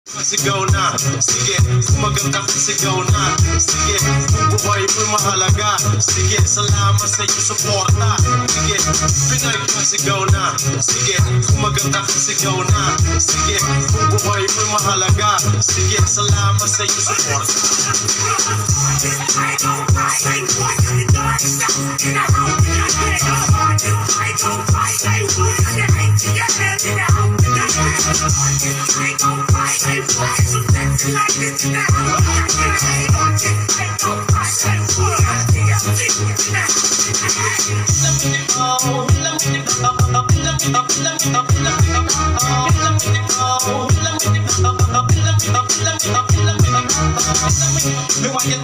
Sigaw na, sige, maganda ka sigaw na. Sige, kung buhay mo'y mahalaga. Sige, salamat sa iyong suporta. Sige, Pinay ka sigaw na. Sige, kung maganda ka sigaw na. Sige, kung buhay mo'y mahalaga. Sige, salamat sa iyong suporta. Lumayan